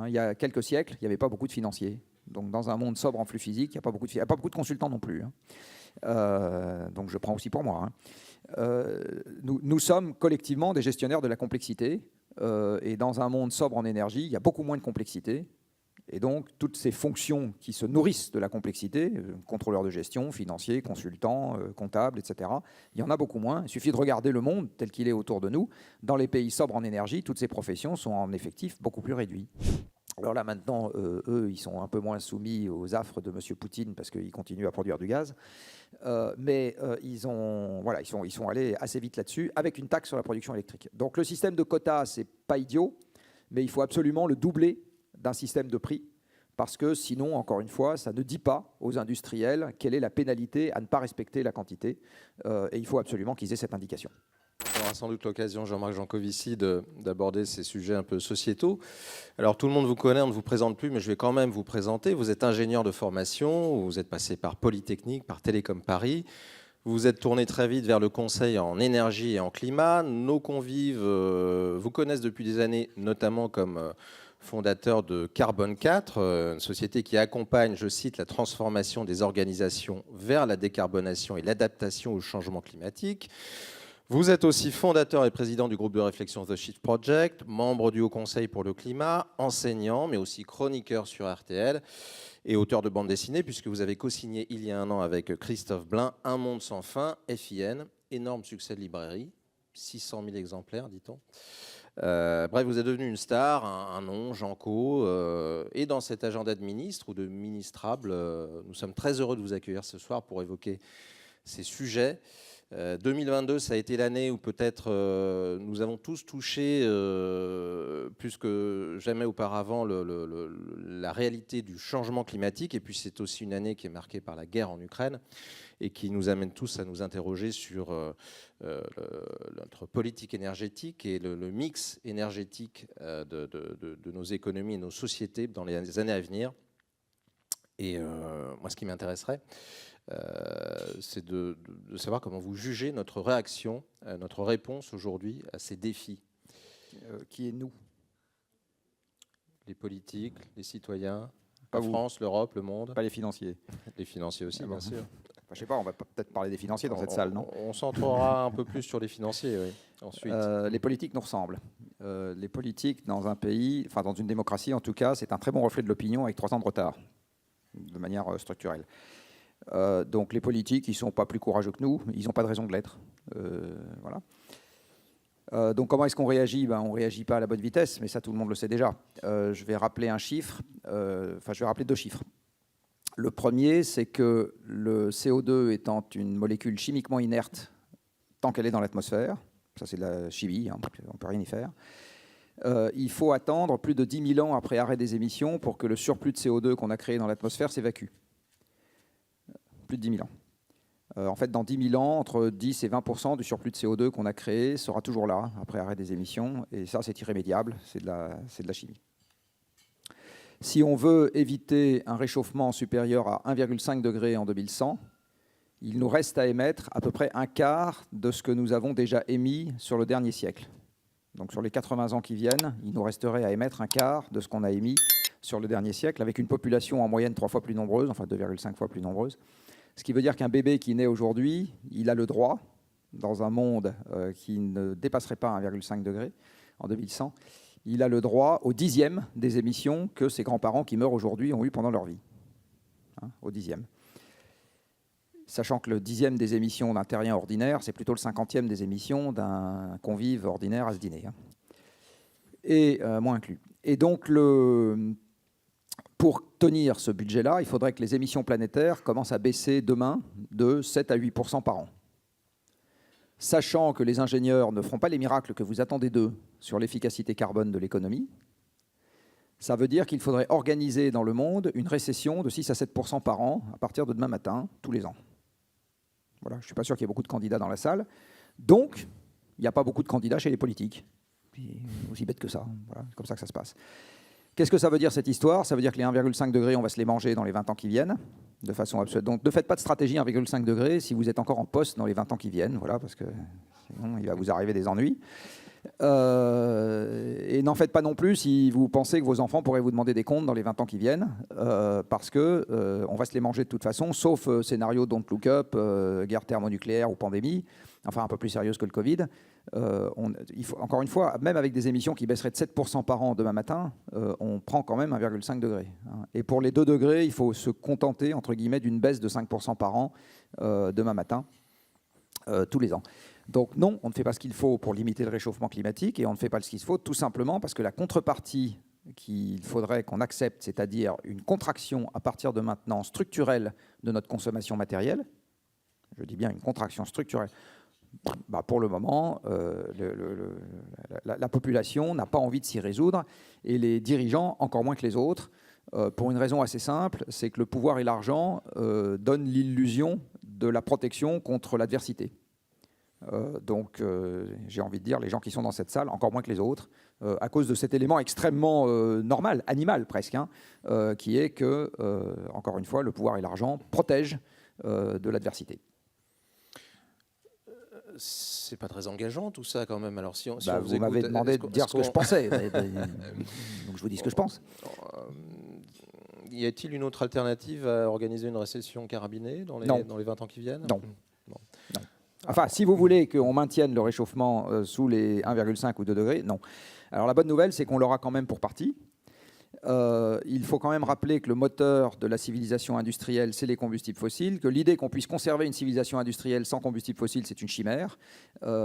Il y a quelques siècles, il n'y avait pas beaucoup de financiers. Donc dans un monde sobre en flux physique, il n'y a pas beaucoup de consultants non plus. Donc je prends aussi pour moi. Nous sommes collectivement des gestionnaires de la complexité. Et dans un monde sobre en énergie, il y a beaucoup moins de complexité. Et donc, toutes ces fonctions qui se nourrissent de la complexité, contrôleurs de gestion, financiers, consultants, comptables, etc., il y en a beaucoup moins. Il suffit de regarder le monde tel qu'il est autour de nous. Dans les pays sobres en énergie, toutes ces professions sont en effectif beaucoup plus réduits. Alors là, maintenant, eux, ils sont un peu moins soumis aux affres de M. Poutine parce qu'ils continuent à produire du gaz. Mais ils sont allés assez vite là-dessus avec une taxe sur la production électrique. Donc le système de quotas, c'est pas idiot, mais il faut absolument le doubler d'un système de prix, parce que sinon, encore une fois, ça ne dit pas aux industriels quelle est la pénalité à ne pas respecter la quantité, et il faut absolument qu'ils aient cette indication. On aura sans doute l'occasion, Jean-Marc Jancovici, d'aborder ces sujets un peu sociétaux. Alors tout le monde vous connaît, on ne vous présente plus, mais je vais quand même vous présenter. Vous êtes ingénieur de formation, vous êtes passé par Polytechnique, par Télécom Paris. Vous vous êtes tourné très vite vers le conseil en énergie et en climat. Nos convives vous connaissent depuis des années, notamment comme fondateur de Carbone 4, une société qui accompagne, je cite, la transformation des organisations vers la décarbonation et l'adaptation au changement climatique. Vous êtes aussi fondateur et président du groupe de réflexion The Shift Project, membre du Haut Conseil pour le climat, enseignant, mais aussi chroniqueur sur RTL et auteur de bande dessinée, puisque vous avez co-signé il y a un an avec Christophe Blain Un monde sans fin, FIN, énorme succès de librairie, 600 000 exemplaires, dit-on. Bref, vous êtes devenu une star, un nom, Janco, et dans cet agenda de ministre ou de ministrable, nous sommes très heureux de vous accueillir ce soir pour évoquer ces sujets. 2022, ça a été l'année où peut-être nous avons tous touché plus que jamais auparavant la réalité du changement climatique. Et puis c'est aussi une année qui est marquée par la guerre en Ukraine et qui nous amène tous à nous interroger sur notre politique énergétique et le mix énergétique de nos économies et nos sociétés dans les années à venir. Et moi, ce qui m'intéresserait, c'est de savoir comment vous jugez notre réaction, notre réponse aujourd'hui à ces défis. Qui est nous? Les politiques, les citoyens, Pas la vous. France, l'Europe, le monde. Pas les financiers. Les financiers aussi, bien sûr. Enfin, je sais pas, on va peut-être parler des financiers dans cette salle, non? On centrera un peu plus sur les financiers, oui. Ensuite. Les politiques nous ressemblent. Les politiques dans un pays, enfin dans une démocratie en tout cas, c'est un très bon reflet de l'opinion avec 3 ans de retard, de manière structurelle. Donc les politiques, ils ne sont pas plus courageux que nous, ils n'ont pas de raison de l'être. Voilà. Donc comment est-ce qu'on réagit? On ne réagit pas à la bonne vitesse, mais ça tout le monde le sait déjà. Je vais rappeler un chiffre, je vais rappeler 2 chiffres. Le premier, c'est que le CO2 étant une molécule chimiquement inerte tant qu'elle est dans l'atmosphère, ça c'est de la chimie, on ne peut rien y faire, il faut attendre plus de 10 000 ans après arrêt des émissions pour que le surplus de CO2 qu'on a créé dans l'atmosphère s'évacue. Plus de 10 000 ans. En fait, dans 10 000 ans, entre 10 et 20% du surplus de CO2 qu'on a créé sera toujours là, après arrêt des émissions. Et ça, c'est irrémédiable, c'est de la chimie. Si on veut éviter un réchauffement supérieur à 1,5 degré en 2100, il nous reste à émettre à peu près un quart de ce que nous avons déjà émis sur le dernier siècle. Donc sur les 80 ans qui viennent, il nous resterait à émettre un quart de ce qu'on a émis sur le dernier siècle, avec une population en moyenne 3 fois plus nombreuse, enfin 2,5 fois plus nombreuse. Ce qui veut dire qu'un bébé qui naît aujourd'hui, il a le droit, dans un monde qui ne dépasserait pas 1,5 degré en 2100, il a le droit au 10e des émissions que ses grands-parents qui meurent aujourd'hui ont eu pendant leur vie. Au 10e. Sachant que le 10e des émissions d'un terrien ordinaire, c'est plutôt le 50e des émissions d'un convive ordinaire à ce dîner. Et moins inclus. Et donc, pour tenir ce budget-là, il faudrait que les émissions planétaires commencent à baisser demain de 7 à 8% par an. Sachant que les ingénieurs ne feront pas les miracles que vous attendez d'eux sur l'efficacité carbone de l'économie, ça veut dire qu'il faudrait organiser dans le monde une récession de 6 à 7% par an à partir de demain matin, tous les ans. Voilà, je ne suis pas sûr qu'il y ait beaucoup de candidats dans la salle. Donc, il n'y a pas beaucoup de candidats chez les politiques. Puis, aussi bête que ça. Voilà, c'est comme ça que ça se passe. Qu'est-ce que ça veut dire cette histoire? Ça veut dire que les 1,5 degrés, on va se les manger dans les 20 ans qui viennent, de façon absolue. Donc ne faites pas de stratégie 1,5 degrés si vous êtes encore en poste dans les 20 ans qui viennent, voilà, parce que sinon il va vous arriver des ennuis. Et n'en faites pas non plus si vous pensez que vos enfants pourraient vous demander des comptes dans les 20 ans qui viennent, parce que on va se les manger de toute façon, sauf scénario Don't Look Up, guerre thermonucléaire ou pandémie, enfin un peu plus sérieuse que le Covid. Il faut, encore une fois, même avec des émissions qui baisseraient de 7% par an demain matin, on prend quand même 1,5 degré. Et pour les 2 degrés, il faut se contenter, entre guillemets, d'une baisse de 5% par an demain matin, tous les ans. Donc non, on ne fait pas ce qu'il faut pour limiter le réchauffement climatique, et on ne fait pas ce qu'il faut tout simplement parce que la contrepartie qu'il faudrait qu'on accepte, c'est-à-dire une contraction à partir de maintenant structurelle de notre consommation matérielle, je dis bien une contraction structurelle, bah pour le moment, la population n'a pas envie de s'y résoudre, et les dirigeants encore moins que les autres, pour une raison assez simple, c'est que le pouvoir et l'argent donnent l'illusion de la protection contre l'adversité. Donc, j'ai envie de dire, les gens qui sont dans cette salle, encore moins que les autres, à cause de cet élément extrêmement normal, animal presque, hein, qui est que, encore une fois, le pouvoir et l'argent protègent de l'adversité. C'est pas très engageant tout ça quand même. Alors si on vous m'avez demandé de dire ce que je pensais, donc je vous dis ce que je pense. Y a-t-il une autre alternative à organiser une récession carabinée dans les 20 ans qui viennent? Non. Non. Enfin, si vous voulez qu'on maintienne le réchauffement sous les 1,5 ou 2 degrés, non. Alors la bonne nouvelle, c'est qu'on l'aura quand même pour partie. Il faut quand même rappeler que le moteur de la civilisation industrielle, c'est les combustibles fossiles, que l'idée qu'on puisse conserver une civilisation industrielle sans combustibles fossiles, c'est une chimère.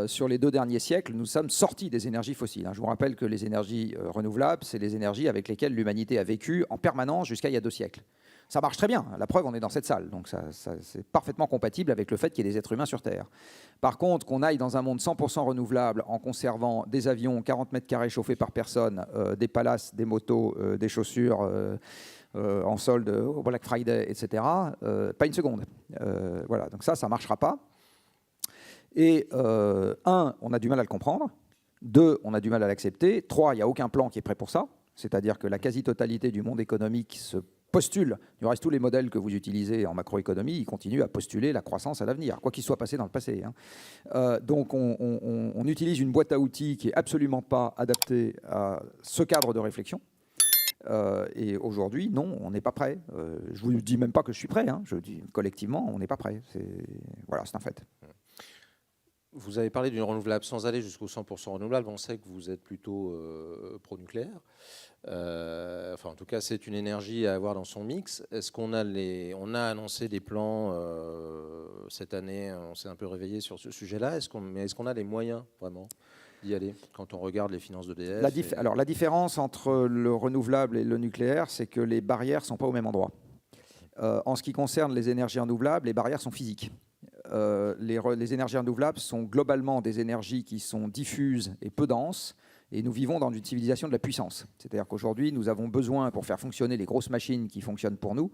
Sur les 2 derniers siècles, nous sommes sortis des énergies fossiles. Je vous rappelle que les énergies renouvelables, c'est les énergies avec lesquelles l'humanité a vécu en permanence jusqu'à il y a 2 siècles. Ça marche très bien. La preuve, on est dans cette salle. Donc c'est parfaitement compatible avec le fait qu'il y ait des êtres humains sur Terre. Par contre, qu'on aille dans un monde 100% renouvelable en conservant des avions 40 mètres carrés chauffés par personne, des palaces, des motos, des chaussures en solde au Black Friday, etc., pas une seconde. Voilà. Donc ça ne marchera pas. Et 1, on a du mal à le comprendre. 2, on a du mal à l'accepter. 3, il n'y a aucun plan qui est prêt pour ça. C'est-à-dire que la quasi-totalité du monde économique se postule, du reste tous les modèles que vous utilisez en macroéconomie, ils continuent à postuler la croissance à l'avenir, quoi qu'il soit passé dans le passé. Donc on utilise une boîte à outils qui n'est absolument pas adaptée à ce cadre de réflexion. Et aujourd'hui, non, on n'est pas prêt. Je ne vous dis même pas que je suis prêt, je dis collectivement, on n'est pas prêt. Voilà, c'est un fait. Vous avez parlé d'une renouvelable sans aller jusqu'au 100% renouvelable. On sait que vous êtes plutôt pro-nucléaire. Enfin, en tout cas, c'est une énergie à avoir dans son mix. Est-ce qu'on a on a annoncé des plans cette année? On s'est un peu réveillé sur ce sujet-là. Est-ce qu'on a les moyens vraiment d'y aller quand on regarde les finances d'EDF? Alors, la différence entre le renouvelable et le nucléaire, c'est que les barrières ne sont pas au même endroit. En ce qui concerne les énergies renouvelables, les barrières sont physiques. Les énergies renouvelables sont globalement des énergies qui sont diffuses et peu denses, et nous vivons dans une civilisation de la puissance. C'est-à-dire qu'aujourd'hui, nous avons besoin, pour faire fonctionner les grosses machines qui fonctionnent pour nous,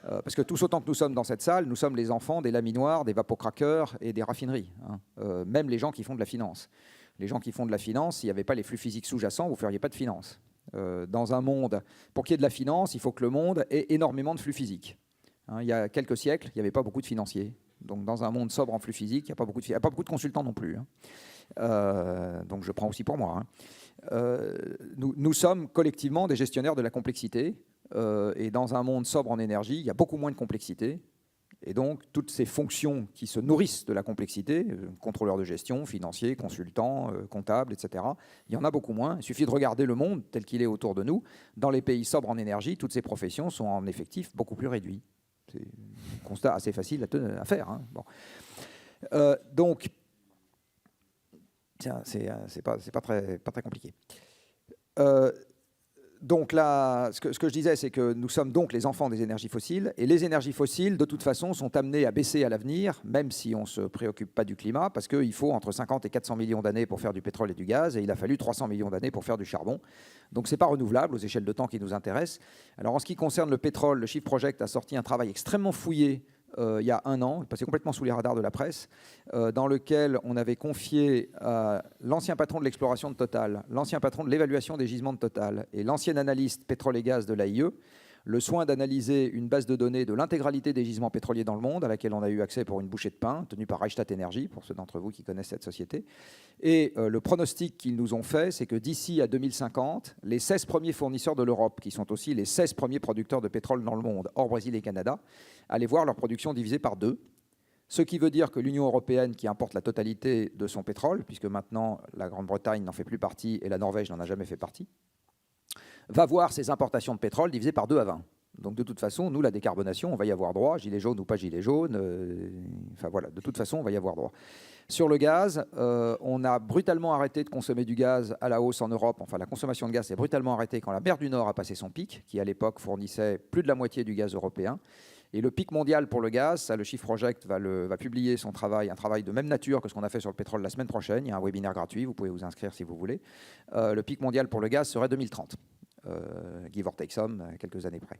parce que tous autant que nous sommes dans cette salle, nous sommes les enfants des laminoirs, des vapocraqueurs et des raffineries, même les gens qui font de la finance. Les gens qui font de la finance, s'il n'y avait pas les flux physiques sous-jacents, vous ne feriez pas de finance. Dans un monde, pour qu'il y ait de la finance, il faut que le monde ait énormément de flux physiques. Il y a quelques siècles, il n'y avait pas beaucoup de financiers. Donc dans un monde sobre en flux physique, il n'y a pas beaucoup de consultants non plus. Donc je prends aussi pour moi. Nous sommes collectivement des gestionnaires de la complexité. Et dans un monde sobre en énergie, il y a beaucoup moins de complexité. Et donc toutes ces fonctions qui se nourrissent de la complexité, contrôleurs de gestion, financiers, consultants, comptables, etc., il y en a beaucoup moins. Il suffit de regarder le monde tel qu'il est autour de nous. Dans les pays sobres en énergie, toutes ces professions sont en effectif beaucoup plus réduits. C'est un constat assez facile à faire. Bon. Donc, tiens, c'est pas très compliqué. Donc là, ce que je disais, c'est que nous sommes donc les enfants des énergies fossiles, et les énergies fossiles, de toute façon, sont amenées à baisser à l'avenir, même si on ne se préoccupe pas du climat, parce qu'il faut entre 50 et 400 millions d'années pour faire du pétrole et du gaz, et il a fallu 300 millions d'années pour faire du charbon. Donc ce n'est pas renouvelable aux échelles de temps qui nous intéressent. Alors en ce qui concerne le pétrole, le Shift Project a sorti un travail extrêmement fouillé il y a 1 an, passé complètement sous les radars de la presse, dans lequel on avait confié à l'ancien patron de l'exploration de Total, l'ancien patron de l'évaluation des gisements de Total et l'ancien analyste pétrole et gaz de l'AIE, le soin d'analyser une base de données de l'intégralité des gisements pétroliers dans le monde, à laquelle on a eu accès pour une bouchée de pain, tenue par Reichstadt Energy, pour ceux d'entre vous qui connaissent cette société. Et le pronostic qu'ils nous ont fait, c'est que d'ici à 2050, les 16 premiers fournisseurs de l'Europe, qui sont aussi les 16 premiers producteurs de pétrole dans le monde, hors Brésil et Canada, allaient voir leur production divisée par 2. Ce qui veut dire que l'Union européenne, qui importe la totalité de son pétrole, puisque maintenant la Grande-Bretagne n'en fait plus partie et la Norvège n'en a jamais fait partie, va voir ses importations de pétrole divisées par 2 à 20. Donc de toute façon, nous, la décarbonation, on va y avoir droit, gilet jaune ou pas gilet jaune, enfin voilà, de toute façon, on va y avoir droit. Sur le gaz, on a brutalement arrêté de consommer du gaz à la hausse en Europe. Enfin, la consommation de gaz s'est brutalement arrêtée quand la mer du Nord a passé son pic, qui à l'époque fournissait plus de la moitié du gaz européen. Et le pic mondial pour le gaz, ça, le Shift Project va publier son travail, un travail de même nature que ce qu'on a fait sur le pétrole la semaine prochaine. Il y a un webinaire gratuit, vous pouvez vous inscrire si vous voulez. Le pic mondial pour le gaz serait 2030, give or take some, quelques années près.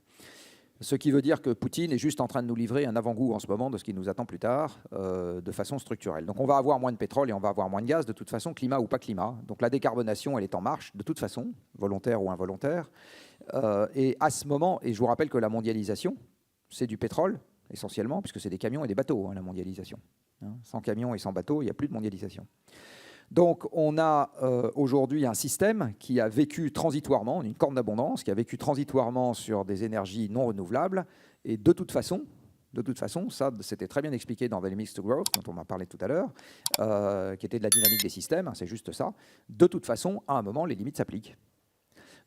Ce qui veut dire que Poutine est juste en train de nous livrer un avant-goût en ce moment de ce qui nous attend plus tard, de façon structurelle. Donc on va avoir moins de pétrole et on va avoir moins de gaz, de toute façon, climat ou pas climat. Donc la décarbonation, elle est en marche, de toute façon, volontaire ou involontaire. Et à ce moment, et je vous rappelle que la mondialisation, c'est du pétrole, essentiellement, puisque c'est des camions et des bateaux, la mondialisation. Sans camions et sans bateaux, il n'y a plus de mondialisation. Donc, on a aujourd'hui un système qui a vécu transitoirement, une corne d'abondance, qui a vécu transitoirement sur des énergies non renouvelables. Et de toute façon, ça, c'était très bien expliqué dans Value Mix to Growth, dont on m'a parlé tout à l'heure, qui était de la dynamique des systèmes, c'est juste ça. De toute façon, à un moment, les limites s'appliquent.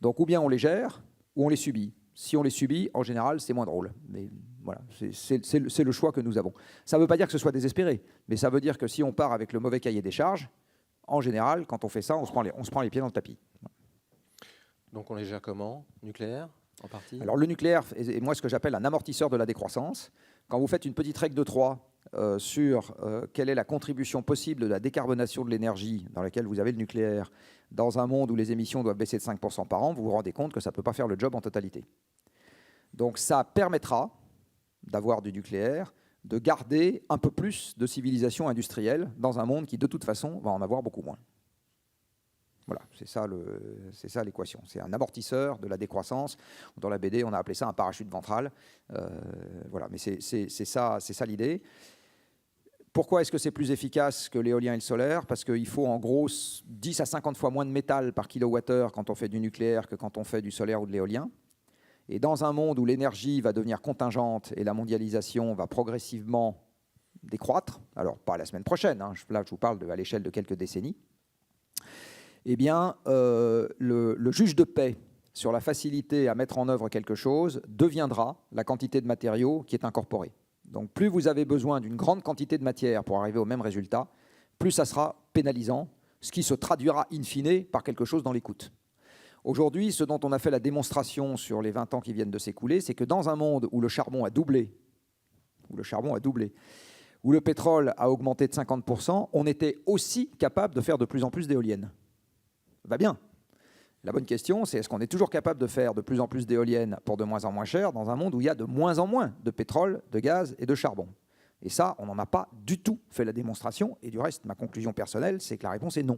Donc, ou bien on les gère, ou on les subit. Si on les subit, en général, c'est moins drôle. Mais voilà, c'est le choix que nous avons. Ça ne veut pas dire que ce soit désespéré, mais ça veut dire que si on part avec le mauvais cahier des charges, en général, quand on fait ça, on se prend les pieds dans le tapis. Donc on les gère comment? Nucléaire, en partie? Alors le nucléaire est moi ce que j'appelle un amortisseur de la décroissance. Quand vous faites une petite règle de 3 sur quelle est la contribution possible de la décarbonation de l'énergie dans laquelle vous avez le nucléaire, dans un monde où les émissions doivent baisser de 5% par an, vous vous rendez compte que ça ne peut pas faire le job en totalité. Donc ça permettra d'avoir du nucléaire, de garder un peu plus de civilisation industrielle dans un monde qui, de toute façon, va en avoir beaucoup moins. Voilà, c'est ça l'équation. C'est un amortisseur de la décroissance. Dans la BD, on a appelé ça un parachute ventral. Voilà, mais c'est ça l'idée. Pourquoi est-ce que c'est plus efficace que l'éolien et le solaire? Parce qu'il faut en gros 10 à 50 fois moins de métal par kilowattheure quand on fait du nucléaire que quand on fait du solaire ou de l'éolien. Et dans un monde où l'énergie va devenir contingente et la mondialisation va progressivement décroître, alors pas la semaine prochaine, là je vous parle à l'échelle de quelques décennies, eh bien le juge de paix sur la facilité à mettre en œuvre quelque chose deviendra la quantité de matériaux qui est incorporée. Donc plus vous avez besoin d'une grande quantité de matière pour arriver au même résultat, plus ça sera pénalisant, ce qui se traduira in fine par quelque chose dans les coûts. Aujourd'hui, ce dont on a fait la démonstration sur les 20 ans qui viennent de s'écouler, c'est que dans un monde où le charbon a doublé, où le pétrole a augmenté de 50%, on était aussi capable de faire de plus en plus d'éoliennes. Va bien. La bonne question, c'est est-ce qu'on est toujours capable de faire de plus en plus d'éoliennes pour de moins en moins cher dans un monde où il y a de moins en moins de pétrole, de gaz et de charbon? Et ça, on n'en a pas du tout fait la démonstration. Et du reste, ma conclusion personnelle, c'est que la réponse est non.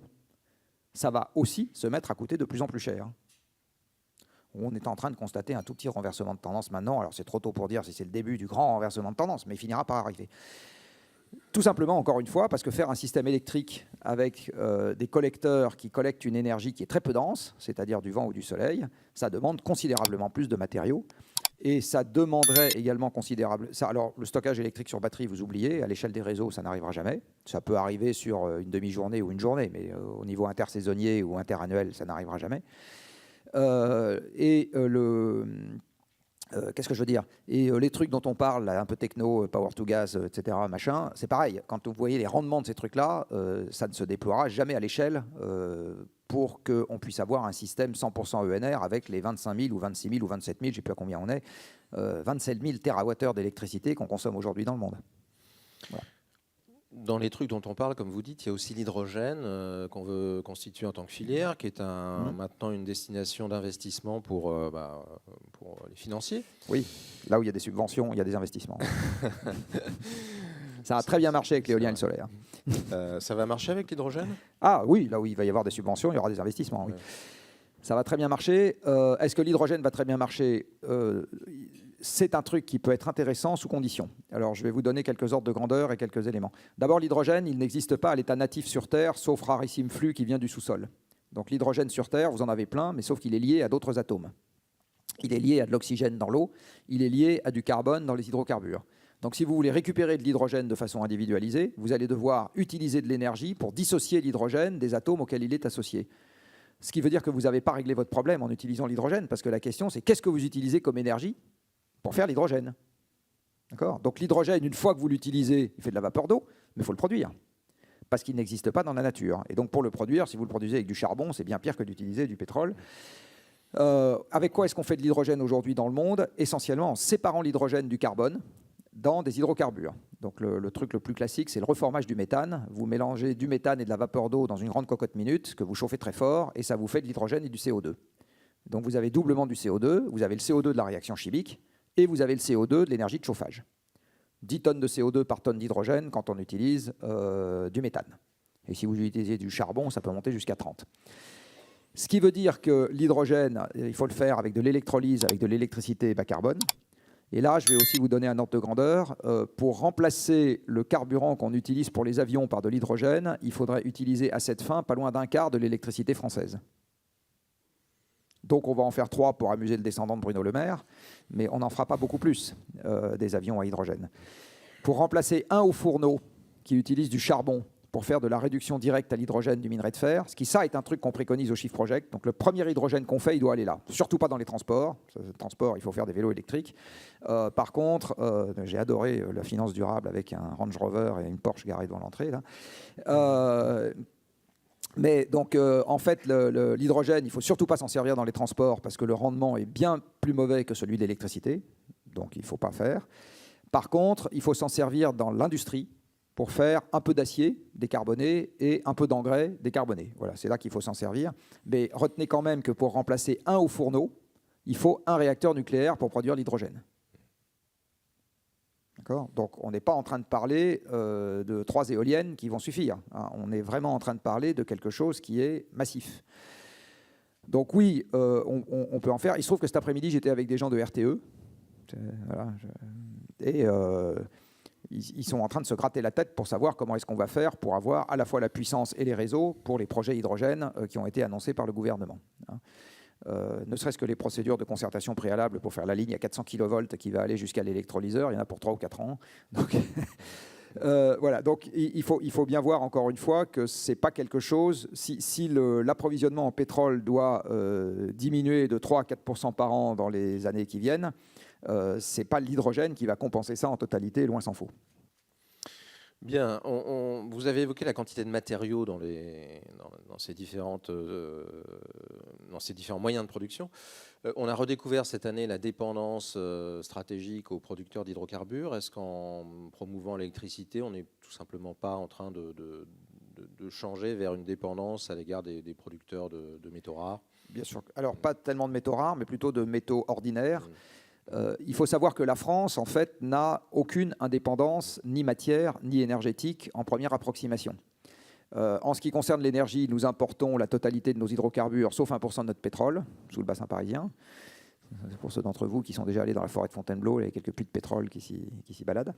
Ça va aussi se mettre à coûter de plus en plus cher. On est en train de constater un tout petit renversement de tendance maintenant. Alors c'est trop tôt pour dire si c'est le début du grand renversement de tendance, mais il finira par arriver. Tout simplement, encore une fois, parce que faire un système électrique avec des collecteurs qui collectent une énergie qui est très peu dense, c'est-à-dire du vent ou du soleil, ça demande considérablement plus de matériaux. Et ça demanderait également considérable. Alors, le stockage électrique sur batterie, vous oubliez, à l'échelle des réseaux, ça n'arrivera jamais. Ça peut arriver sur une demi-journée ou une journée, mais au niveau intersaisonnier ou interannuel, ça n'arrivera jamais. Qu'est-ce que je veux dire? Et les trucs dont on parle, là, un peu techno, power to gas, etc., machin, c'est pareil. Quand vous voyez les rendements de ces trucs-là, ça ne se déploiera jamais à l'échelle pour qu'on puisse avoir un système 100% ENR avec les 25 000 ou 26 000 ou 27 000, je ne sais plus à combien on est, 27 000 TWh d'électricité qu'on consomme aujourd'hui dans le monde. Voilà. Dans les trucs dont on parle, comme vous dites, il y a aussi l'hydrogène qu'on veut constituer en tant que filière, qui est maintenant une destination d'investissement pour les financiers. Oui, là où il y a des subventions, il y a des investissements. Ça a très bien marché avec l'éolien et le solaire. Ça va marcher avec l'hydrogène? Ah oui, là où il va y avoir des subventions, il y aura des investissements. Oui. Ça va très bien marcher. Est-ce que l'hydrogène va très bien marcher? C'est un truc qui peut être intéressant sous condition. Alors, je vais vous donner quelques ordres de grandeur et quelques éléments. D'abord, l'hydrogène, il n'existe pas à l'état natif sur Terre, sauf rarissime flux qui vient du sous-sol. Donc, l'hydrogène sur Terre, vous en avez plein, mais sauf qu'il est lié à d'autres atomes. Il est lié à de l'oxygène dans l'eau, il est lié à du carbone dans les hydrocarbures. Donc, si vous voulez récupérer de l'hydrogène de façon individualisée, vous allez devoir utiliser de l'énergie pour dissocier l'hydrogène des atomes auxquels il est associé. Ce qui veut dire que vous n'avez pas réglé votre problème en utilisant l'hydrogène, parce que la question, c'est qu'est-ce que vous utilisez comme énergie pour faire l'hydrogène? D'accord? Donc l'hydrogène, une fois que vous l'utilisez, il fait de la vapeur d'eau, mais il faut le produire, parce qu'il n'existe pas dans la nature. Et donc pour le produire, si vous le produisez avec du charbon, c'est bien pire que d'utiliser du pétrole. Avec quoi est-ce qu'on fait de l'hydrogène aujourd'hui dans le monde? Essentiellement en séparant l'hydrogène du carbone dans des hydrocarbures. Donc le truc le plus classique, c'est le reformage du méthane. Vous mélangez du méthane et de la vapeur d'eau dans une grande cocotte minute que vous chauffez très fort et ça vous fait de l'hydrogène et du CO2. Donc vous avez doublement du CO2, vous avez le CO2 de la réaction chimique et vous avez le CO2 de l'énergie de chauffage. 10 tonnes de CO2 par tonne d'hydrogène quand on utilise du méthane. Et si vous utilisez du charbon, ça peut monter jusqu'à 30. Ce qui veut dire que l'hydrogène, il faut le faire avec de l'électrolyse, avec de l'électricité bas carbone. Et là, je vais aussi vous donner un ordre de grandeur. Pour remplacer le carburant qu'on utilise pour les avions par de l'hydrogène, il faudrait utiliser à cette fin pas loin d'un quart de l'électricité française. Donc on va en faire 3 pour amuser le descendant de Bruno Le Maire, mais on n'en fera pas beaucoup plus des avions à hydrogène. Pour remplacer un haut fourneau qui utilise du charbon pour faire de la réduction directe à l'hydrogène du minerai de fer, ce qui ça est un truc qu'on préconise au Shift Project. Donc le premier hydrogène qu'on fait, il doit aller là. Surtout pas dans les transports. Le transport, il faut faire des vélos électriques. Par contre, j'ai adoré la finance durable avec un Range Rover et une Porsche garée devant l'entrée. Mais donc, en fait, l'hydrogène, il ne faut surtout pas s'en servir dans les transports parce que le rendement est bien plus mauvais que celui de l'électricité. Donc, il ne faut pas faire. Par contre, il faut s'en servir dans l'industrie pour faire un peu d'acier décarboné et un peu d'engrais décarboné. Voilà, c'est là qu'il faut s'en servir. Mais retenez quand même que pour remplacer un haut fourneau, il faut un réacteur nucléaire pour produire l'hydrogène. D'accord ? Donc on n'est pas en train de parler de 3 éoliennes qui vont suffire. Hein. On est vraiment en train de parler de quelque chose qui est massif. Donc oui, on peut en faire. Il se trouve que cet après-midi, j'étais avec des gens de RTE. Voilà, et ils sont en train de se gratter la tête pour savoir comment est-ce qu'on va faire pour avoir à la fois la puissance et les réseaux pour les projets hydrogène qui ont été annoncés par le gouvernement. Ne serait-ce que les procédures de concertation préalable pour faire la ligne à 400 kV qui va aller jusqu'à l'électrolyseur, il y en a pour 3 ou 4 ans. Donc, voilà, donc il faut bien voir encore une fois que ce n'est pas quelque chose, si l'approvisionnement en pétrole doit diminuer de 3 à 4% par an dans les années qui viennent, ce n'est pas l'hydrogène qui va compenser ça en totalité, loin s'en faut. Bien, vous avez évoqué la quantité de matériaux dans ces différents moyens de production. On a redécouvert cette année la dépendance stratégique aux producteurs d'hydrocarbures. Est-ce qu'en promouvant l'électricité, on n'est tout simplement pas en train de changer vers une dépendance à l'égard des producteurs de métaux rares? Bien sûr. Alors, pas tellement de métaux rares, mais plutôt de métaux ordinaires. Il faut savoir que la France, en fait, n'a aucune indépendance, ni matière, ni énergétique, en première approximation. En ce qui concerne l'énergie, nous importons la totalité de nos hydrocarbures, sauf 1% de notre pétrole, sous le bassin parisien. Pour ceux d'entre vous qui sont déjà allés dans la forêt de Fontainebleau, il y a quelques puits de pétrole qui s'y baladent.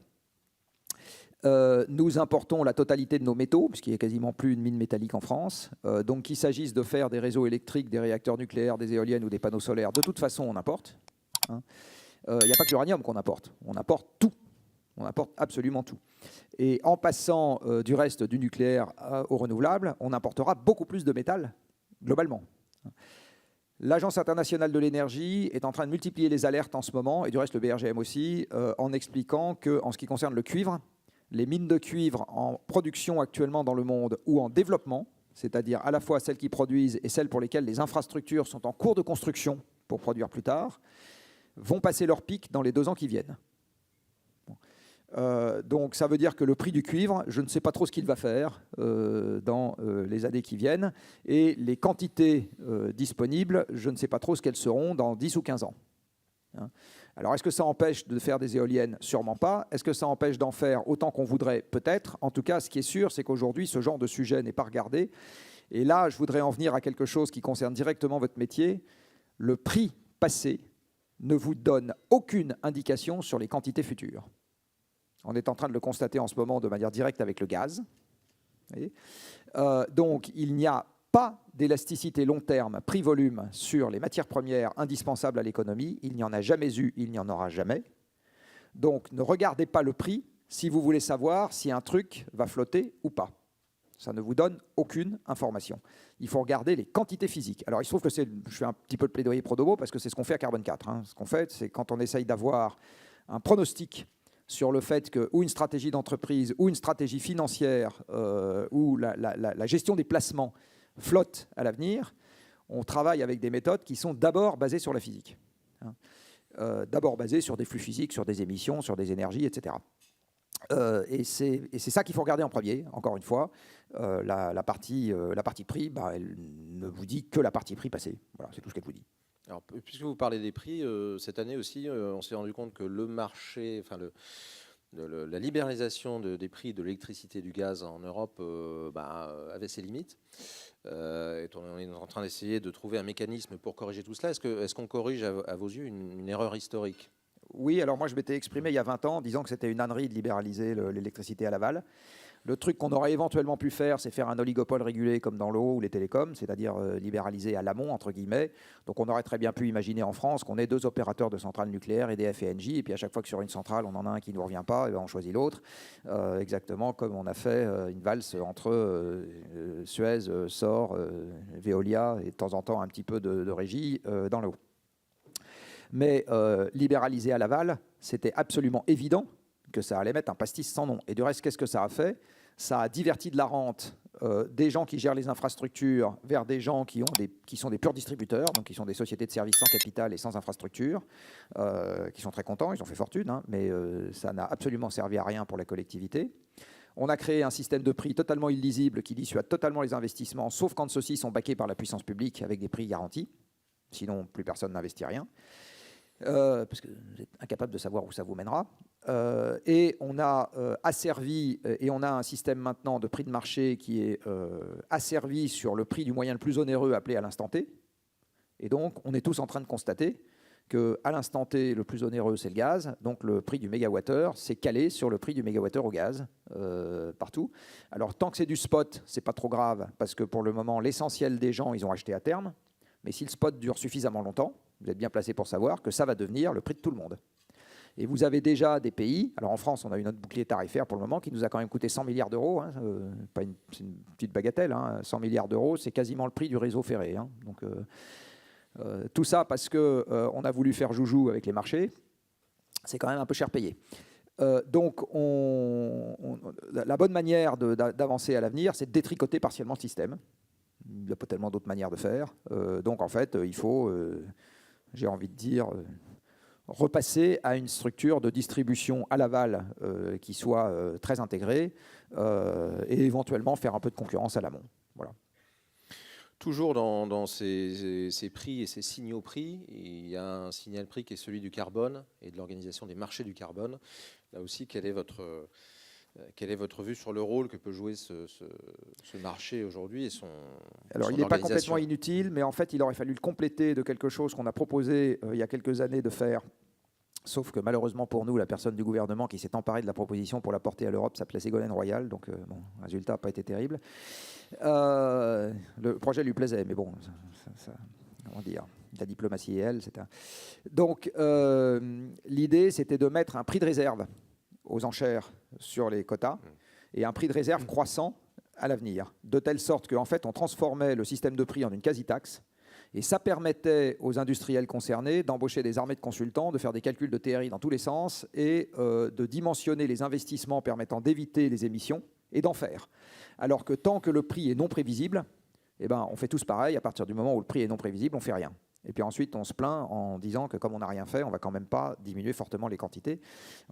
Nous importons la totalité de nos métaux, puisqu'il n'y a quasiment plus une mine métallique en France. Donc qu'il s'agisse de faire des réseaux électriques, des réacteurs nucléaires, des éoliennes ou des panneaux solaires, de toute façon, on importe. Il n'y a pas que l'uranium qu'on importe. On importe tout. On importe absolument tout. Et en passant du reste du nucléaire au renouvelable, on importera beaucoup plus de métal, globalement. L'Agence internationale de l'énergie est en train de multiplier les alertes en ce moment, et du reste le BRGM aussi, en expliquant qu'en ce qui concerne le cuivre, les mines de cuivre en production actuellement dans le monde ou en développement, c'est-à-dire à la fois celles qui produisent et celles pour lesquelles les infrastructures sont en cours de construction pour produire plus tard, vont passer leur pic dans les 2 ans qui viennent. Donc ça veut dire que le prix du cuivre, je ne sais pas trop ce qu'il va faire dans les années qui viennent, et les quantités disponibles, je ne sais pas trop ce qu'elles seront dans 10 ou 15 ans. Alors est-ce que ça empêche de faire des éoliennes? Sûrement pas. Est-ce que ça empêche d'en faire autant qu'on voudrait? Peut-être. En tout cas, ce qui est sûr, c'est qu'aujourd'hui, ce genre de sujet n'est pas regardé. Et là, je voudrais en venir à quelque chose qui concerne directement votre métier. Le prix passé ne vous donne aucune indication sur les quantités futures. On est en train de le constater en ce moment de manière directe avec le gaz. Donc, il n'y a pas d'élasticité long terme, prix-volume, sur les matières premières indispensables à l'économie. Il n'y en a jamais eu, il n'y en aura jamais. Donc, ne regardez pas le prix si vous voulez savoir si un truc va flotter ou pas. Ça ne vous donne aucune information. Il faut regarder les quantités physiques. Alors, il se trouve que je fais un petit peu de plaidoyer pro domo parce que c'est ce qu'on fait à Carbone 4. Hein. Ce qu'on fait, c'est quand on essaye d'avoir un pronostic sur le fait que ou une stratégie d'entreprise ou une stratégie financière ou la gestion des placements flotte à l'avenir, on travaille avec des méthodes qui sont d'abord basées sur la physique. Hein. D'abord basées sur des flux physiques, sur des émissions, sur des énergies, etc. Et c'est ça qu'il faut regarder en premier, encore une fois. La partie prix, elle ne vous dit que la partie prix passée. Voilà, c'est tout ce qu'elle vous dit. Alors, puisque vous parlez des prix, cette année aussi, on s'est rendu compte que le marché, enfin la libéralisation des prix de l'électricité et du gaz en Europe avait ses limites. Et on est en train d'essayer de trouver un mécanisme pour corriger tout cela. Est-ce qu'on corrige à vos yeux une erreur historique ? Oui, alors moi je m'étais exprimé il y a 20 ans en disant que c'était une ânerie de libéraliser l'électricité à l'aval. Le truc qu'on aurait éventuellement pu faire, c'est faire un oligopole régulé comme dans l'eau ou les télécoms, c'est-à-dire libéraliser à l'amont, entre guillemets. Donc on aurait très bien pu imaginer en France qu'on ait 2 opérateurs de centrales nucléaires, EDF et Engie, et puis à chaque fois que sur une centrale, on en a un qui ne nous revient pas, et ben on choisit l'autre. Exactement comme on a fait une valse entre Suez, Sor, Veolia, et de temps en temps un petit peu de régie dans l'eau. Mais libéraliser à l'aval, c'était absolument évident que ça allait mettre un pastis sans nom. Et du reste, qu'est-ce que ça a fait ? Ça a diverti de la rente des gens qui gèrent les infrastructures vers des gens qui sont des purs distributeurs, donc qui sont des sociétés de services sans capital et sans infrastructure, qui sont très contents, ils ont fait fortune, hein, mais ça n'a absolument servi à rien pour la collectivité. On a créé un système de prix totalement illisible qui dissuade totalement les investissements, sauf quand ceux-ci sont baqués par la puissance publique avec des prix garantis. Sinon, plus personne n'investit rien. Parce que vous êtes incapable de savoir où ça vous mènera. Et on a asservi, et on a un système maintenant de prix de marché qui est asservi sur le prix du moyen le plus onéreux appelé à l'instant T. Et donc, on est tous en train de constater qu'à l'instant T, le plus onéreux, c'est le gaz. Donc, le prix du mégawattheure, c'est calé sur le prix du mégawattheure au gaz, partout. Alors, tant que c'est du spot, c'est pas trop grave, parce que pour le moment, l'essentiel des gens, ils ont acheté à terme. Mais si le spot dure suffisamment longtemps, vous êtes bien placé pour savoir que ça va devenir le prix de tout le monde. Et vous avez déjà des pays, alors en France, on a eu notre bouclier tarifaire pour le moment, qui nous a quand même coûté 100 milliards d'euros. Hein, c'est une petite bagatelle, hein, 100 milliards d'euros, c'est quasiment le prix du réseau ferré. Hein, donc, tout ça parce qu'on a voulu faire joujou avec les marchés, c'est quand même un peu cher payé. Donc, la bonne manière d'avancer à l'avenir, c'est de détricoter partiellement le système. Il n'y a pas tellement d'autres manières de faire. Donc, en fait, il faut, j'ai envie de dire, repasser à une structure de distribution à l'aval qui soit très intégrée et éventuellement faire un peu de concurrence à l'amont. Voilà. Toujours dans ces prix et ces signaux prix, il y a un signal prix qui est celui du carbone et de l'organisation des marchés du carbone. Là aussi, quelle est votre vue sur le rôle que peut jouer ce marché aujourd'hui et son Alors, il n'est pas complètement inutile, mais en fait, il aurait fallu le compléter de quelque chose qu'on a proposé il y a quelques années de faire. Sauf que malheureusement pour nous, la personne du gouvernement qui s'est emparée de la proposition pour la porter à l'Europe s'appelait Ségolène Royal. Donc, le résultat n'a pas été terrible. Le projet lui plaisait, mais bon, comment dire, la diplomatie et elle, c'est un... Donc, l'idée, c'était de mettre un prix de réserve aux enchères sur les quotas et un prix de réserve croissant à l'avenir, de telle sorte qu'en fait, on transformait le système de prix en une quasi-taxe. Et ça permettait aux industriels concernés d'embaucher des armées de consultants, de faire des calculs de TRI dans tous les sens et de dimensionner les investissements permettant d'éviter les émissions et d'en faire. Alors que tant que le prix est non prévisible, eh ben, on fait tous pareil. À partir du moment où le prix est non prévisible, on ne fait rien. Et puis ensuite, on se plaint en disant que comme on n'a rien fait, on ne va quand même pas diminuer fortement les quantités.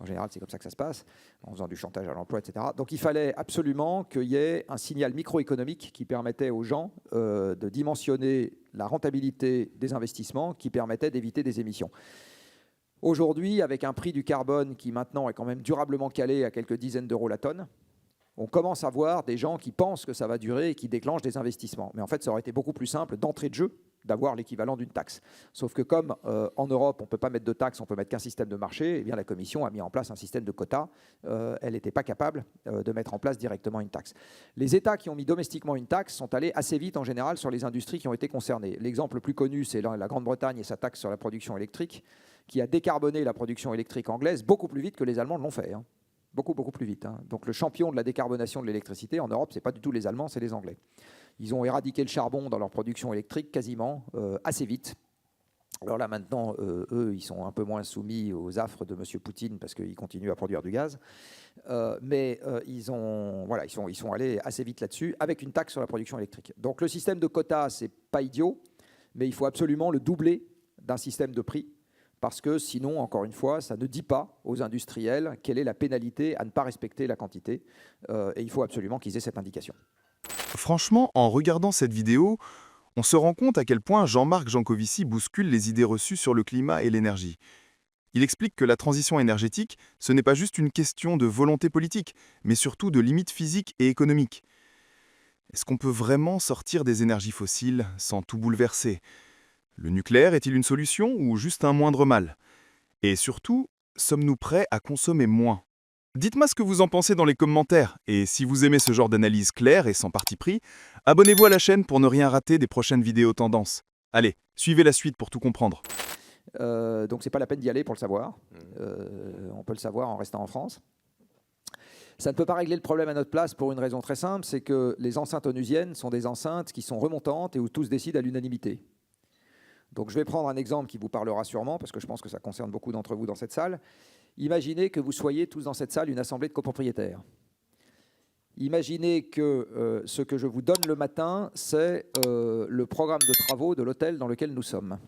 En général, c'est comme ça que ça se passe, en faisant du chantage à l'emploi, etc. Donc il fallait absolument qu'il y ait un signal microéconomique qui permettait aux gens de dimensionner la rentabilité des investissements, qui permettait d'éviter des émissions. Aujourd'hui, avec un prix du carbone qui maintenant est quand même durablement calé à quelques dizaines d'euros la tonne, on commence à voir des gens qui pensent que ça va durer et qui déclenchent des investissements. Mais en fait, ça aurait été beaucoup plus simple d'entrée de jeu d'avoir l'équivalent d'une taxe. Sauf que comme en Europe, on ne peut pas mettre de taxe, on peut mettre qu'un système de marché, eh bien, la Commission a mis en place un système de quotas. Elle n'était pas capable de mettre en place directement une taxe. Les États qui ont mis domestiquement une taxe sont allés assez vite en général sur les industries qui ont été concernées. L'exemple le plus connu, c'est la Grande-Bretagne et sa taxe sur la production électrique, qui a décarboné la production électrique anglaise beaucoup plus vite que les Allemands l'ont fait. Beaucoup, beaucoup plus vite. Donc le champion de la décarbonation de l'électricité en Europe, ce n'est pas du tout les Allemands, c'est les Anglais. Ils ont éradiqué le charbon dans leur production électrique quasiment assez vite. Alors là, maintenant, eux, ils sont un peu moins soumis aux affres de M. Poutine parce qu'ils continuent à produire du gaz. Mais ils sont allés assez vite là-dessus avec une taxe sur la production électrique. Donc le système de quotas, ce n'est pas idiot, mais il faut absolument le doubler d'un système de prix. Parce que sinon, encore une fois, ça ne dit pas aux industriels quelle est la pénalité à ne pas respecter la quantité. Et il faut absolument qu'ils aient cette indication. Franchement, en regardant cette vidéo, on se rend compte à quel point Jean-Marc Jancovici bouscule les idées reçues sur le climat et l'énergie. Il explique que la transition énergétique, ce n'est pas juste une question de volonté politique, mais surtout de limites physiques et économiques. Est-ce qu'on peut vraiment sortir des énergies fossiles sans tout bouleverser ? Le nucléaire est-il une solution ou juste un moindre mal? Et surtout, sommes-nous prêts à consommer moins? Dites-moi ce que vous en pensez dans les commentaires, et si vous aimez ce genre d'analyse claire et sans parti pris, abonnez-vous à la chaîne pour ne rien rater des prochaines vidéos tendances. Allez, suivez la suite pour tout comprendre. Donc c'est pas la peine d'y aller pour le savoir. On peut le savoir en restant en France. Ça ne peut pas régler le problème à notre place pour une raison très simple, c'est que les enceintes onusiennes sont des enceintes qui sont remontantes et où tous décident à l'unanimité. Donc je vais prendre un exemple qui vous parlera sûrement, parce que je pense que ça concerne beaucoup d'entre vous dans cette salle. Imaginez que vous soyez tous dans cette salle une assemblée de copropriétaires. Imaginez que ce que je vous donne le matin, c'est le programme de travaux de l'hôtel dans lequel nous sommes.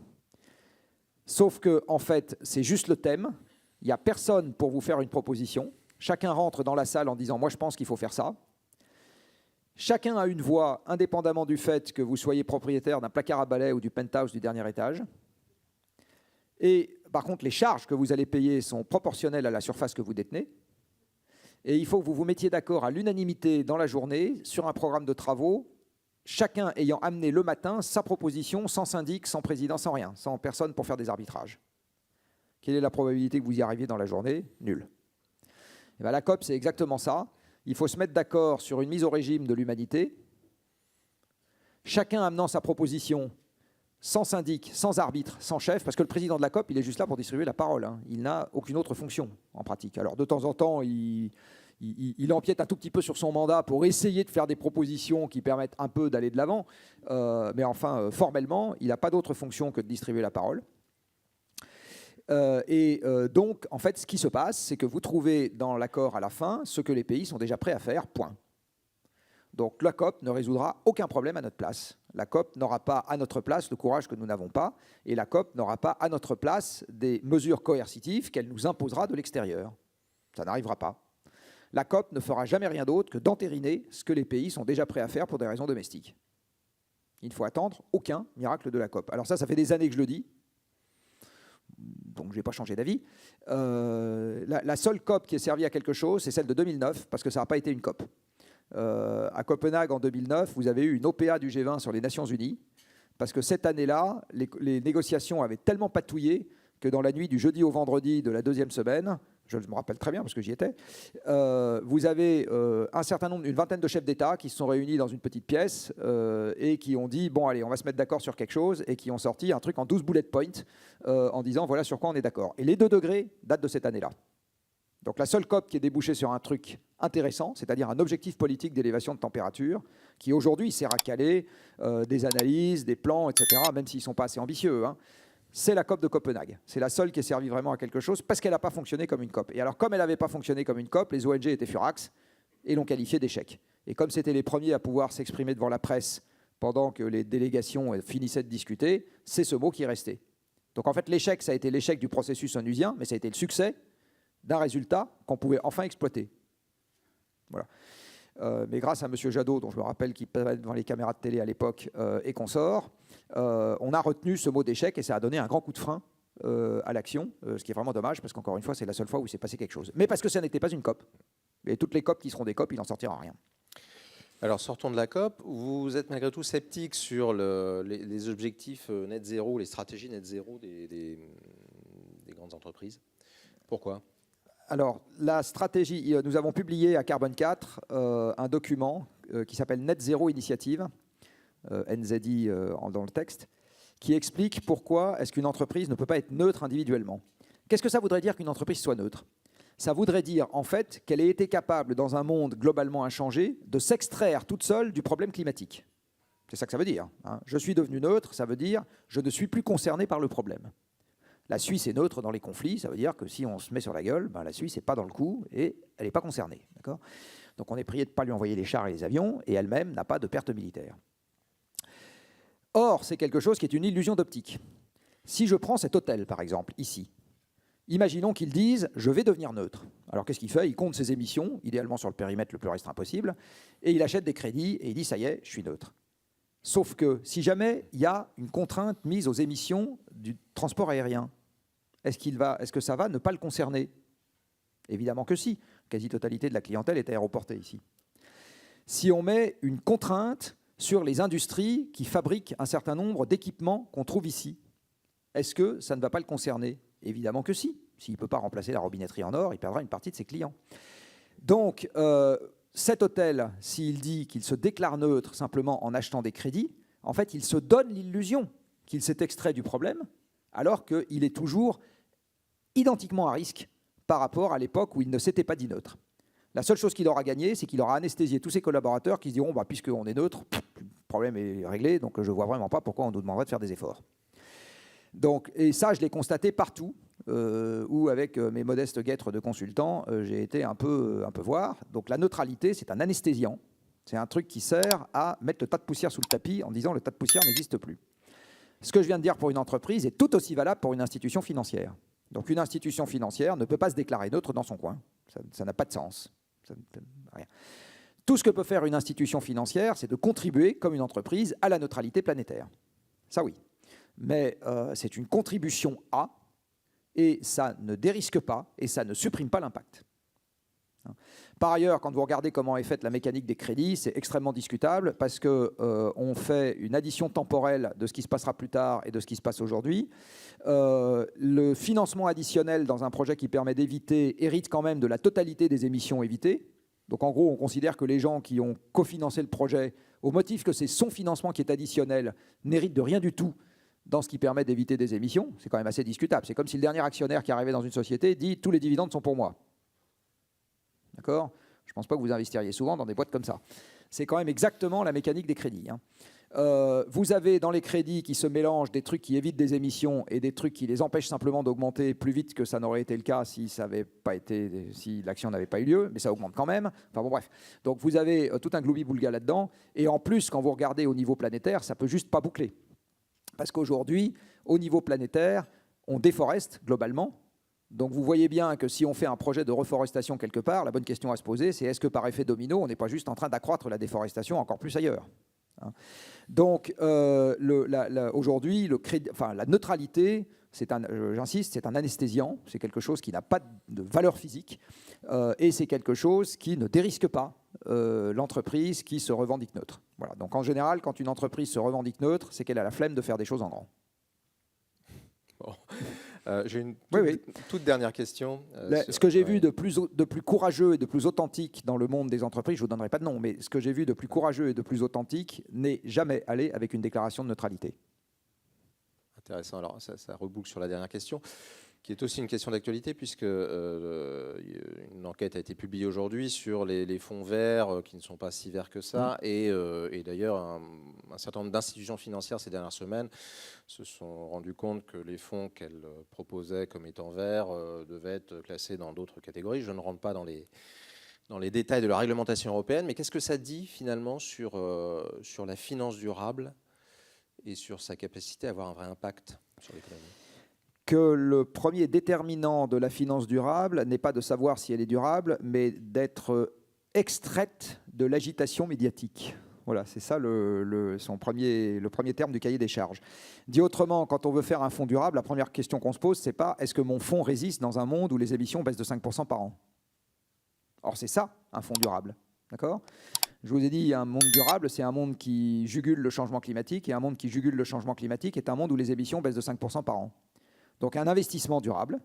Sauf que, en fait, c'est juste le thème. Il n'y a personne pour vous faire une proposition. Chacun rentre dans la salle en disant « moi, je pense qu'il faut faire ça ». Chacun a une voix, indépendamment du fait que vous soyez propriétaire d'un placard à balai ou du penthouse du dernier étage. Et par contre, les charges que vous allez payer sont proportionnelles à la surface que vous détenez. Et il faut que vous vous mettiez d'accord à l'unanimité dans la journée sur un programme de travaux, chacun ayant amené le matin sa proposition, sans syndic, sans président, sans rien, sans personne pour faire des arbitrages. Quelle est la probabilité que vous y arriviez dans la journée? Nulle. Et bien, la COP, c'est exactement ça. Il faut se mettre d'accord sur une mise au régime de l'humanité, chacun amenant sa proposition sans syndic, sans arbitre, sans chef, parce que le président de la COP, il est juste là pour distribuer la parole. Il n'a aucune autre fonction en pratique. Alors de temps en temps, il empiète un tout petit peu sur son mandat pour essayer de faire des propositions qui permettent un peu d'aller de l'avant, mais enfin, formellement, il n'a pas d'autre fonction que de distribuer la parole. Donc, en fait, ce qui se passe, c'est que vous trouvez dans l'accord à la fin ce que les pays sont déjà prêts à faire, point. Donc, la COP ne résoudra aucun problème à notre place. La COP n'aura pas à notre place le courage que nous n'avons pas, et la COP n'aura pas à notre place des mesures coercitives qu'elle nous imposera de l'extérieur. Ça n'arrivera pas. La COP ne fera jamais rien d'autre que d'entériner ce que les pays sont déjà prêts à faire pour des raisons domestiques. Il ne faut attendre aucun miracle de la COP. Alors ça fait des années que je le dis. Donc je n'ai pas changé d'avis. La seule COP qui est servie à quelque chose, c'est celle de 2009, parce que ça n'a pas été une COP. À Copenhague, en 2009, vous avez eu une OPA du G20 sur les Nations Unies, parce que cette année-là, les négociations avaient tellement patouillé que dans la nuit du jeudi au vendredi de la deuxième semaine, je me rappelle très bien parce que j'y étais, vous avez un certain nombre, une vingtaine de chefs d'État qui se sont réunis dans une petite pièce et qui ont dit, bon allez, on va se mettre d'accord sur quelque chose, et qui ont sorti un truc en 12 bullet points en disant, voilà sur quoi on est d'accord. Et les 2 degrés datent de cette année-là. Donc la seule COP qui est débouchée sur un truc intéressant, c'est-à-dire un objectif politique d'élévation de température, qui aujourd'hui sert à caler des analyses, des plans, etc., même s'ils ne sont pas assez ambitieux, c'est la COP de Copenhague. C'est la seule qui est servie vraiment à quelque chose parce qu'elle n'a pas fonctionné comme une COP. Et alors, comme elle n'avait pas fonctionné comme une COP, les ONG étaient furax et l'ont qualifiée d'échec. Et comme c'était les premiers à pouvoir s'exprimer devant la presse pendant que les délégations finissaient de discuter, c'est ce mot qui est resté. Donc en fait, l'échec, ça a été l'échec du processus onusien, mais ça a été le succès d'un résultat qu'on pouvait enfin exploiter. Voilà. Mais grâce à M. Jadot, dont je me rappelle qu'il parlait devant les caméras de télé à l'époque et consorts, on a retenu ce mot d'échec et ça a donné un grand coup de frein à l'action, ce qui est vraiment dommage parce qu'encore une fois, c'est la seule fois où il s'est passé quelque chose. Mais parce que ça n'était pas une COP. Et toutes les COP qui seront des COP, il n'en sortira rien. Alors sortons de la COP. Vous êtes malgré tout sceptique sur les objectifs net zéro, les stratégies net zéro des grandes entreprises. Pourquoi ? Alors, la stratégie, nous avons publié à Carbone 4 un document qui s'appelle Net Zero Initiative, NZI dans le texte, qui explique pourquoi est-ce qu'une entreprise ne peut pas être neutre individuellement. Qu'est-ce que ça voudrait dire qu'une entreprise soit neutre ? Ça voudrait dire, en fait, qu'elle ait été capable, dans un monde globalement inchangé, de s'extraire toute seule du problème climatique. C'est ça que ça veut dire. Hein. Je suis devenu neutre, ça veut dire je ne suis plus concerné par le problème. La Suisse est neutre dans les conflits, ça veut dire que si on se met sur la gueule, la Suisse n'est pas dans le coup et elle n'est pas concernée. Donc on est prié de ne pas lui envoyer les chars et les avions, et elle-même n'a pas de perte militaire. Or, c'est quelque chose qui est une illusion d'optique. Si je prends cet hôtel, par exemple, ici, imaginons qu'ils disent « je vais devenir neutre ». Alors qu'est-ce qu'il fait ? Il compte ses émissions, idéalement sur le périmètre le plus restreint possible, et il achète des crédits et il dit « ça y est, je suis neutre ». Sauf que si jamais il y a une contrainte mise aux émissions du transport aérien, est-ce que ça va ne pas le concerner ? Évidemment que si. La quasi-totalité de la clientèle est aéroportée ici. Si on met une contrainte sur les industries qui fabriquent un certain nombre d'équipements qu'on trouve ici, est-ce que ça ne va pas le concerner ? Évidemment que si. S'il ne peut pas remplacer la robinetterie en or, il perdra une partie de ses clients. Donc, cet hôtel, s'il dit qu'il se déclare neutre simplement en achetant des crédits, en fait, il se donne l'illusion qu'il s'est extrait du problème, alors qu'il est toujours identiquement à risque par rapport à l'époque où il ne s'était pas dit neutre. La seule chose qu'il aura gagné, c'est qu'il aura anesthésié tous ses collaborateurs qui se diront puisqu'on est neutre, le problème est réglé, donc je ne vois vraiment pas pourquoi on nous demanderait de faire des efforts. Donc, et ça, je l'ai constaté partout, où avec mes modestes guêtres de consultants, j'ai été un peu voir. Donc la neutralité, c'est un anesthésiant. C'est un truc qui sert à mettre le tas de poussière sous le tapis en disant le tas de poussière n'existe plus. Ce que je viens de dire pour une entreprise est tout aussi valable pour une institution financière. Donc une institution financière ne peut pas se déclarer neutre dans son coin. Ça n'a pas de sens. Rien. Tout ce que peut faire une institution financière, c'est de contribuer, comme une entreprise, à la neutralité planétaire. Ça oui. Mais c'est une contribution à, et ça ne dérisque pas, et ça ne supprime pas l'impact. Par ailleurs, quand vous regardez comment est faite la mécanique des crédits, c'est extrêmement discutable parce qu'on fait une addition temporelle de ce qui se passera plus tard et de ce qui se passe aujourd'hui. Le financement additionnel dans un projet qui permet d'éviter hérite quand même de la totalité des émissions évitées. Donc en gros, on considère que les gens qui ont cofinancé le projet, au motif que c'est son financement qui est additionnel, n'héritent de rien du tout dans ce qui permet d'éviter des émissions. C'est quand même assez discutable. C'est comme si le dernier actionnaire qui arrivait dans une société dit « tous les dividendes sont pour moi ». D'accord ? Je ne pense pas que vous investiriez souvent dans des boîtes comme ça. C'est quand même exactement la mécanique des crédits. Vous avez dans les crédits qui se mélangent des trucs qui évitent des émissions et des trucs qui les empêchent simplement d'augmenter plus vite que ça n'aurait été le cas si l'action n'avait pas eu lieu, mais ça augmente quand même. Enfin bon, bref. Donc vous avez tout un gloubi-boulga là-dedans. Et en plus, quand vous regardez au niveau planétaire, ça ne peut juste pas boucler. Parce qu'aujourd'hui, au niveau planétaire, on déforeste globalement. Donc vous voyez bien que si on fait un projet de reforestation quelque part, la bonne question à se poser, c'est est-ce que par effet domino, on n'est pas juste en train d'accroître la déforestation encore plus ailleurs ? Donc aujourd'hui, la neutralité, j'insiste, c'est un anesthésiant, c'est quelque chose qui n'a pas de valeur physique, et c'est quelque chose qui ne dérisque pas l'entreprise qui se revendique neutre. Voilà. Donc en général, quand une entreprise se revendique neutre, c'est qu'elle a la flemme de faire des choses en grand. Bon. J'ai une toute dernière question. Ce que j'ai vu de plus courageux et de plus authentique dans le monde des entreprises, je ne vous donnerai pas de nom, mais ce que j'ai vu de plus courageux et de plus authentique n'est jamais allé avec une déclaration de neutralité. Intéressant. Alors, ça reboucle sur la dernière question, qui est aussi une question d'actualité, puisque une enquête a été publiée aujourd'hui sur les fonds verts qui ne sont pas si verts que ça. Et d'ailleurs, un certain nombre d'institutions financières ces dernières semaines se sont rendues compte que les fonds qu'elles proposaient comme étant verts devaient être classés dans d'autres catégories. Je ne rentre pas dans les détails de la réglementation européenne, mais qu'est-ce que ça dit finalement sur la finance durable et sur sa capacité à avoir un vrai impact sur l'économie ? Que le premier déterminant de la finance durable n'est pas de savoir si elle est durable, mais d'être extraite de l'agitation médiatique. Voilà, c'est ça le premier terme du cahier des charges. Dit autrement, quand on veut faire un fonds durable, la première question qu'on se pose, c'est pas est-ce que mon fonds résiste dans un monde où les émissions baissent de 5% par an ? Or, c'est ça, un fonds durable. D'accord ? Je vous ai dit, un monde durable, c'est un monde qui jugule le changement climatique, et un monde qui jugule le changement climatique est un monde où les émissions baissent de 5% par an. Donc un investissement durable,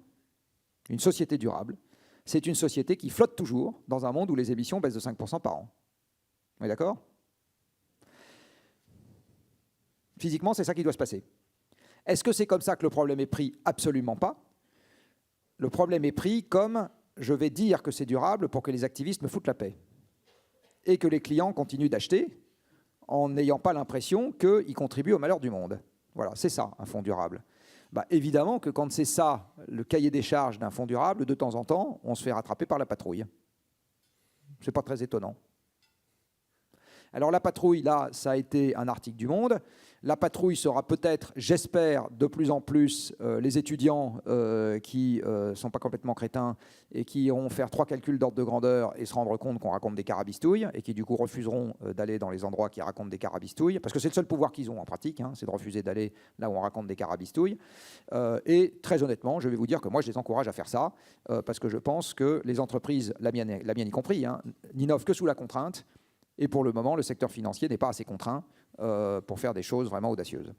une société durable, c'est une société qui flotte toujours dans un monde où les émissions baissent de 5% par an. On est d'accord ? Physiquement, c'est ça qui doit se passer. Est-ce que c'est comme ça que le problème est pris ? Absolument pas. Le problème est pris comme je vais dire que c'est durable pour que les activistes me foutent la paix et que les clients continuent d'acheter en n'ayant pas l'impression qu'ils contribuent au malheur du monde. Voilà, c'est ça, un fonds durable. Bah, évidemment que quand c'est ça, le cahier des charges d'un fonds durable, de temps en temps, on se fait rattraper par la patrouille. C'est pas très étonnant. Alors la patrouille, là, ça a été un article du Monde. La patrouille sera peut-être, j'espère, de plus en plus les étudiants qui ne sont pas complètement crétins et qui iront faire 3 calculs d'ordre de grandeur et se rendre compte qu'on raconte des carabistouilles et qui du coup refuseront d'aller dans les endroits qui racontent des carabistouilles, parce que c'est le seul pouvoir qu'ils ont en pratique, hein, c'est de refuser d'aller là où on raconte des carabistouilles. Et très honnêtement, je vais vous dire que moi je les encourage à faire ça, parce que je pense que les entreprises, la mienne y compris, hein, n'innovent que sous la contrainte. Et pour le moment, le secteur financier n'est pas assez contraint pour faire des choses vraiment audacieuses.